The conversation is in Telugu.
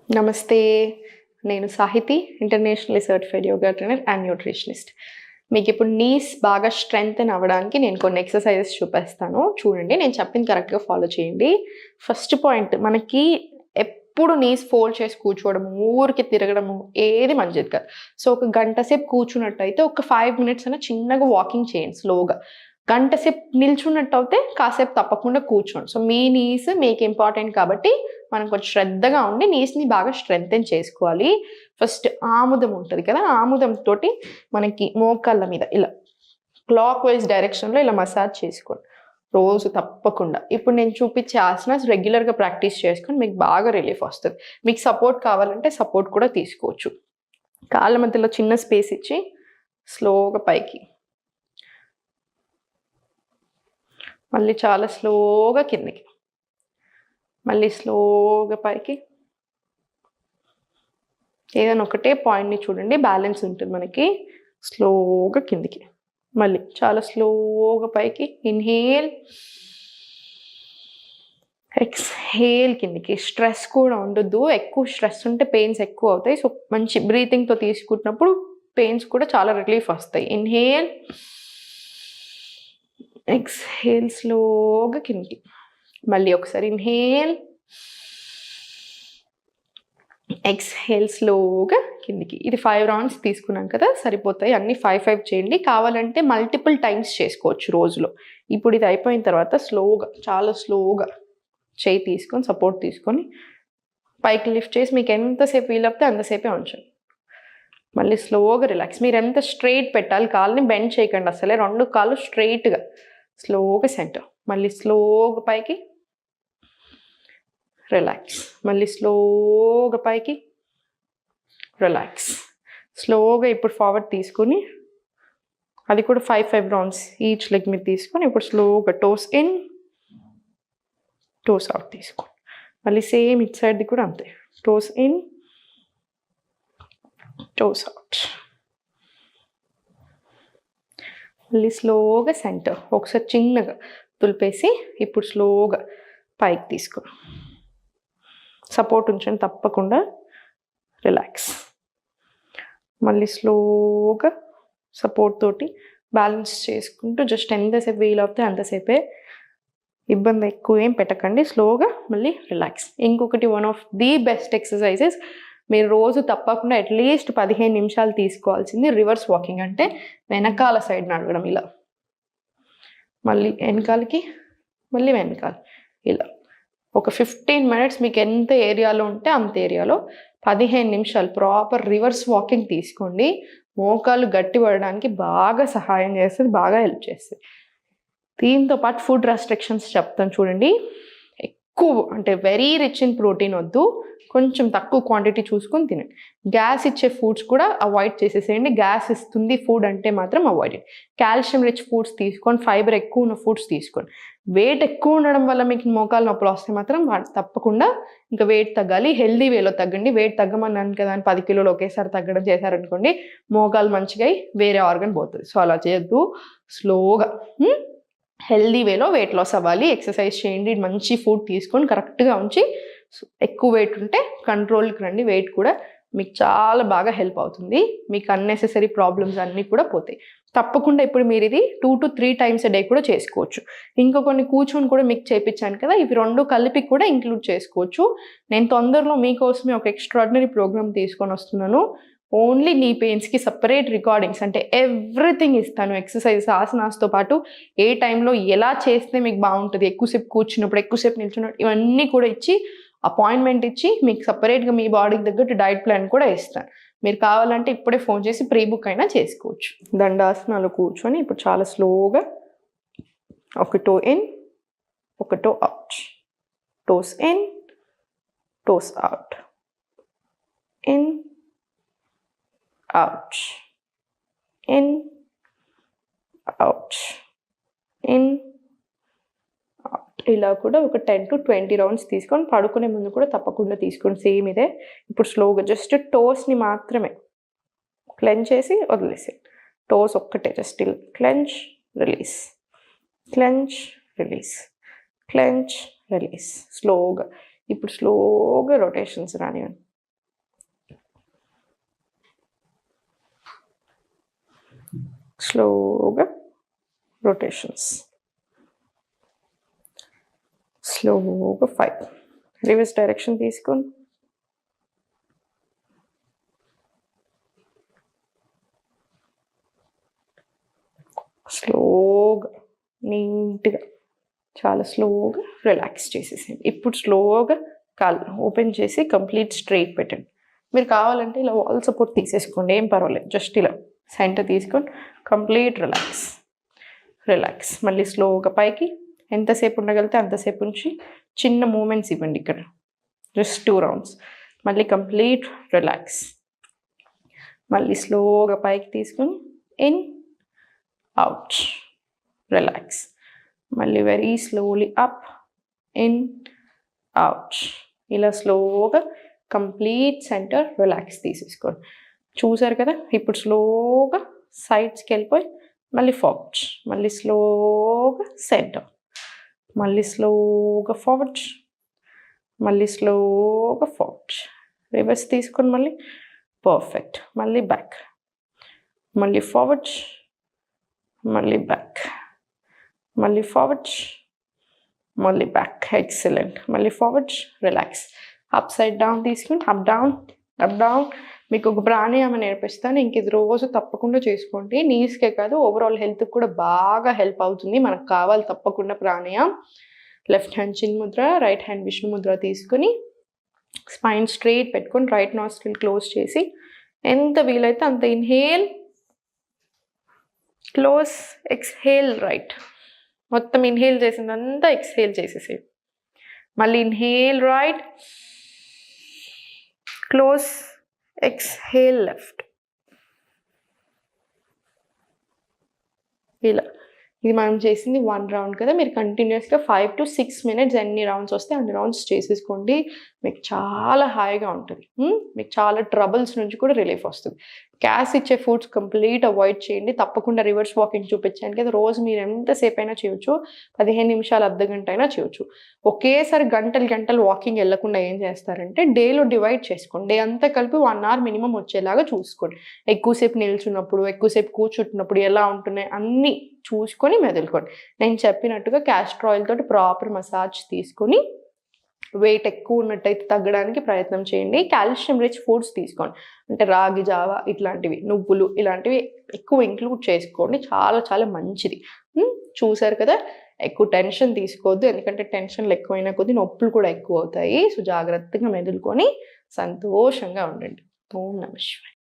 నమస్తే. నేను Sahiti, internationally certified yoga trainer and nutritionist. మీకిప్పుడు నీస్ బాగా స్ట్రెంథెన్ అవ్వడానికి నేను కొన్ని ఎక్సర్‌సైజెస్ చూపిస్తాను. చూడండి. నేను చెప్పింది కరెక్ట్‌గా ఫాలో చేయండి. ఫస్ట్ పాయింట్ మనకి ఎప్పుడు నీస్ ఫోల్డ్ చేసి కూర్చోవడము, ఊరికే తిరగడము ఏది మంచిది కాదు. సో, ఒక గంట సేపు కూర్చున్నట్టయితే ఒక 5 మినిట్స్ అయినా చిన్నగా వాకింగ్ చేయండి స్లోగా. గంట సేపు నిల్చున్నట్టయితే కాసేపు తప్పకుండా కూర్చోండి. సో, మీ నీస్ మీకు ఇంపార్టెంట్ కాబట్టి మనం కొంచెం శ్రద్ధగా ఉండి నీస్‌ని బాగా స్ట్రెంథెన్ చేసుకోవాలి. ఫస్ట్ ఆముదం ఉంటది కదా! ఆముదంతోటి మనకి మోకాళ్ళ మీద ఇలా క్లాక్ వైస్ డైరెక్షన్‌లో ఇలా మసాజ్ చేసుకోండి. రోజు తప్పకుండా. ఇప్పుడు నేను చూపించే ఆసనాస్ రెగ్యులర్‌గా ప్రాక్టీస్ చేసుకొని మీకు బాగా రిలీఫ్ వస్తది. మీకు సపోర్ట్ కావాలంటే సపోర్ట్ కూడా తీసుకోవచ్చు. కాళ్ళ మధ్యలో చిన్న స్పేస్ ఇచ్చి స్లోగా పైకి. మళ్ళీ చాలా స్లోగా కిందకి. మళ్ళీ స్లోగా పైకి. ఏదైనా ఒకటే పాయింట్‌ని చూడండి. బ్యాలెన్స్ ఉంటుంది మనకి. స్లోగా కిందికి. మళ్ళీ చాలా స్లోగా పైకి. ఇన్‌హేల్. ఎక్స్‌హేల్ కిందికి. స్ట్రెస్ కూడా ఉండొద్దు. ఎక్కువ స్ట్రెస్ ఉంటే పెయిన్స్ ఎక్కువ అవుతాయి. సో, మంచి బ్రీతింగ్‌తో తీసుకుంటున్నప్పుడు పెయిన్స్ కూడా చాలా రిలీఫ్ వస్తాయి. ఇన్‌హేల్. ఎక్స్‌హేల్ స్లోగా కిందికి. మళ్ళీ ఒకసారి ఇన్‌హేల్. ఎక్స్‌హేల్ స్లోగా కిందికి. ఇది 5 రౌండ్స్ తీసుకున్నాం కదా! సరిపోతాయి. అన్నీ 5, 5 చేయండి. కావాలంటే మల్టిపుల్ టైమ్స్ చేసుకోవచ్చు రోజులో. ఇప్పుడు ఇది అయిపోయిన తర్వాత స్లోగా, చాలా స్లోగా చెయ్యి తీసుకొని, సపోర్ట్ తీసుకొని పైకి లిఫ్ట్ చేసి మీకు ఎంతసేపు వీలవుతే అంతసేపే ఉంచండి. మళ్ళీ స్లోగా రిలాక్స్. మీరెంత స్ట్రెయిట్ పెట్టాలి కాళ్ళని బెండ్ చేయకండి అసలే. 2 కాళ్ళు స్ట్రెయిట్‌గా. స్లోగా సెంటర్. మళ్ళీ స్లోగా పైకి. రిలాక్స్. మళ్ళీ స్లోగా పైకి. రిలాక్స్. స్లోగా ఇప్పుడు ఫార్వర్డ్ తీసుకొని అది కూడా 5, 5 రౌండ్స్ ఈచ్ లెగ్ మీద తీసుకొని ఇప్పుడు స్లోగా టోస్ ఇన్, టోస్ అవుట్ తీసుకోండి. మళ్ళీ సేమ్ ఇటు సైడ్‌ది కూడా అంతే. Toes in, toes out. మళ్ళీ స్లోగా సెంటర్. ఒకసారి చిన్నగా దులిపేసి ఇప్పుడు స్లోగా పైకి తీసుకోండి. సపోర్ట్ ఉంచండి తప్పకుండా. రిలాక్స్. మళ్ళీ స్లోగా సపోర్ట్ తోటి బ్యాలెన్స్ చేసుకుంటూ జస్ట్ ఎంతసేపు వీలవుతే అంతసేపే. ఇబ్బంది ఎక్కువ ఏం పెట్టకండి. స్లోగా మళ్ళీ రిలాక్స్. ఇంకొకటి one of the best exercises మీరు రోజు తప్పకుండా అట్లీస్ట్ 15 నిమిషాలు తీసుకోవాల్సింది రివర్స్ వాకింగ్. అంటే వెనకాల సైడ్ నడవడం ఇలా. మళ్ళీ వెనకాలకి, మళ్ళీ వెనకాల ఇలా. ఒక 15 మినిట్స్ మీకు ఎంత ఏరియాలో ఉంటే అంత ఏరియాలో 15 నిమిషాలు ప్రాపర్ రివర్స్ వాకింగ్ తీసుకోండి. మోకాళ్ళు గట్టి పడడానికి బాగా సహాయం చేస్తుంది, బాగా హెల్ప్ చేస్తుంది. దీంతో పాటు ఫుడ్ రెస్ట్రిక్షన్స్ చెప్తాను చూడండి. ఎక్కువ అంటే వెరీ రిచ్ ఇన్ ప్రోటీన్ వద్దు. కొంచెం తక్కువ క్వాంటిటీ చూసుకొని తినండి. గ్యాస్ ఇచ్చే ఫుడ్స్ కూడా అవాయిడ్ చేసేసేయండి. గ్యాస్ ఇస్తుంది ఫుడ్ అంటే మాత్రం అవాయిడ్ చేయండి. కాల్షియం రిచ్ ఫుడ్స్ తీసుకోండి. ఫైబర్ ఎక్కువ ఉన్న ఫుడ్స్ తీసుకోండి. వెయిట్ ఎక్కువ ఉండడం వల్ల మీకు మోకాలు నొప్పులు వస్తే మాత్రం తప్పకుండా ఇంకా వెయిట్ తగ్గాలి. హెల్దీ వేలో తగ్గండి. వెయిట్ తగ్గమన్నాను కదా అని 10 కిలోలు ఒకేసారి తగ్గడం చేశారనుకోండి మోకాలు మంచిగా వేరే ఆర్గన్ పోతుంది. సో, అలా చేయొద్దు. స్లోగా హెల్దీ వేలో వెయిట్ లాస్ అవ్వాలి. ఎక్సర్సైజ్ చేయండి. మంచి ఫుడ్ తీసుకొని కరెక్ట్గా ఉంచి ఎక్కువ వెయిట్ ఉంటే కంట్రోల్కి రండి. వెయిట్ కూడా మీకు చాలా బాగా హెల్ప్ అవుతుంది. మీకు అన్నెసెసరీ ప్రాబ్లమ్స్ అన్నీ కూడా పోతాయి. తప్పకుండా ఇప్పుడు మీరు ఇది 2 to 3 టైమ్స్ ఎ డే కూడా చేసుకోవచ్చు. ఇంకా కొన్ని కూర్చొని కూడా మీకు చేపించాను కదా! ఇవి 2 కలిపి కూడా ఇంక్లూడ్ చేసుకోవచ్చు. నేను తొందరలో మీకోసమే ఒక ఎక్స్ట్రాడినరీ ప్రోగ్రామ్ తీసుకొని వస్తున్నాను. ఓన్లీ నీ పెయిన్స్కి సపరేట్ రికార్డింగ్స్ అంటే ఎవ్రీథింగ్ ఇస్తాను. ఎక్సర్సైజెస్ ఆసనాస్తో పాటు ఏ టైంలో ఎలా చేస్తే మీకు బాగుంటుంది, ఎక్కువసేపు కూర్చున్నప్పుడు, ఎక్కువసేపు నిల్చున్నప్పుడు ఇవన్నీ కూడా ఇచ్చి అపాయింట్మెంట్ ఇచ్చి మీకు సపరేట్గా మీ బాడీకి తగ్గట్టు డైట్ ప్లాన్ కూడా ఇస్తాను. మీరు కావాలంటే ఇప్పుడే ఫోన్ చేసి ప్రీ బుక్ అయినా చేసుకోవచ్చు. దండాసనాలు కూర్చొని ఇప్పుడు చాలా స్లోగా ఒక టో ఇన్, ఒక toe out. Toes in, toes out. In, out. In, out. In, ఇలా కూడా ఒక 10 to 20 రౌండ్స్ తీసుకొని పడుకునే ముందు కూడా తప్పకుండా తీసుకోండి. సేమ్ ఇదే. ఇప్పుడు స్లోగా జస్ట్ టోస్ని మాత్రమే క్లెంచ్ చేసి వదిలేసేయండి. టోస్ ఒక్కటే just clench, release, clench, release, clench, release. స్లోగా ఇప్పుడు స్లోగా రొటేషన్స్ రానివ్వండి. స్లోగా రొటేషన్స్. స్లోగా 5. రివర్స్ డైరెక్షన్ తీసుకొని స్లోగా నీట్గా చాలా స్లోగా రిలాక్స్ చేసేసేయండి. ఇప్పుడు స్లోగా కాళ్ళు ఓపెన్ చేసి కంప్లీట్ స్ట్రైట్ పెట్టండి. మీరు కావాలంటే ఇలా వాల్ సపోర్ట్ తీసేసుకోండి, ఏం పర్వాలేదు. జస్ట్ ఇలా సెంటర్ తీసుకొని కంప్లీట్ రిలాక్స్. రిలాక్స్. మళ్ళీ స్లోగా పైకి ఎంతసేపు ఉండగలిగితే అంతసేపు ఉంచి చిన్న మూమెంట్స్ ఇవ్వండి ఇక్కడ. Just 2 rounds. మళ్ళీ కంప్లీట్ రిలాక్స్. మళ్ళీ స్లోగా పైకి తీసుకొని ఇన్, అవుట్, రిలాక్స్. మళ్ళీ very slowly up, in, out. ఇలా స్లోగా కంప్లీట్ సెంటర్ రిలాక్స్ తీసేసుకోండి. చూసారు కదా. ఇప్పుడు స్లోగా సైడ్స్కి వెళ్ళిపోయి మళ్ళీ ఫార్వర్డ్, మళ్ళీ స్లోగా సెంటర్, మళ్ళీ స్లోగా ఫార్వర్డ్, మళ్ళీ స్లోగా ఫార్వర్డ్. రివర్స్ తీసుకొని మళ్ళీ పర్ఫెక్ట్. మళ్ళీ బ్యాక్, మళ్ళీ ఫార్వర్డ్, మళ్ళీ బ్యాక్, మళ్ళీ ఫార్వర్డ్, మళ్ళీ బ్యాక్. ఎక్సలెంట్. మళ్ళీ forward, relax. Up side down తీసుకుని అప్ డౌన్, అప్ డౌన్. మీకు ఒక ప్రాణాయామం నేర్పిస్తాను, ఇంక ఇది రోజు తప్పకుండా చేసుకోండి. నీస్కే కాదు ఓవరాల్ హెల్త్కి కూడా బాగా హెల్ప్ అవుతుంది. మనకు కావాలి తప్పకుండా ప్రాణాయామం. లెఫ్ట్ హ్యాండ్ చిన్ ముద్ర, రైట్ హ్యాండ్ విష్ణు ముద్ర తీసుకొని స్పైన్ స్ట్రైట్ పెట్టుకొని రైట్ నాస్ట్రిల్ క్లోజ్ చేసి ఎంత వీలైతే అంత ఇన్హేల్, క్లోజ్, ఎక్స్హేల్ రైట్. మొత్తం ఇన్హేల్ చేసిందంతా ఎక్స్హేల్ చేసేసేది. మళ్ళీ inhale right, close, exhale left. ఇలా ఇది మనం చేసింది 1 రౌండ్ కదా. మీరు కంటిన్యూస్గా 5 to 6 minutes ఎన్ని రౌండ్స్ వస్తే అన్ని రౌండ్స్ చేసేసుకోండి. మీకు చాలా హాయిగా ఉంటుంది. మీకు చాలా ట్రబుల్స్ నుంచి కూడా రిలీఫ్ వస్తుంది. గ్యాస్ ఇచ్చే ఫుడ్స్ కంప్లీట్ అవాయిడ్ చేయండి. తప్పకుండా రివర్స్ వాకింగ్ చూపించాను కదా. రోజు మీరు ఎంతసేపు అయినా చేయొచ్చు, 15 నిమిషాలు, అర్ధగంట అయినా చేయొచ్చు. ఒకేసారి గంటలు వాకింగ్ వెళ్ళకుండా ఏం చేస్తారంటే డేలో డివైడ్ చేసుకోండి. డే అంతా కలిపి 1 hour మినిమం వచ్చేలాగా చూసుకోండి. ఎక్కువసేపు నిల్చున్నప్పుడు, ఎక్కువసేపు కూర్చుంటున్నప్పుడు ఎలా ఉంటున్నాయి అన్నీ చూసుకొని మెదులుకోండి. నేను చెప్పినట్టుగా క్యాస్టర్ ఆయిల్ తోటి ప్రాపర్ మసాజ్ తీసుకొని వెయిట్ ఎక్కువ ఉన్నట్టయితే తగ్గడానికి ప్రయత్నం చేయండి. కాల్షియం రిచ్ ఫుడ్స్ తీసుకోండి. అంటే రాగి జావా ఇట్లాంటివి, నువ్వులు ఇలాంటివి ఎక్కువ ఇంక్లూడ్ చేసుకోండి. చాలా చాలా మంచిది. చూసారు కదా. ఎక్కువ టెన్షన్ తీసుకోవద్దు, ఎందుకంటే టెన్షన్లు ఎక్కువైనా కొద్దీ నొప్పులు కూడా ఎక్కువ అవుతాయి. సో జాగ్రత్తగా మెదులుకొని సంతోషంగా ఉండండి. ఓం నమః శివాయ.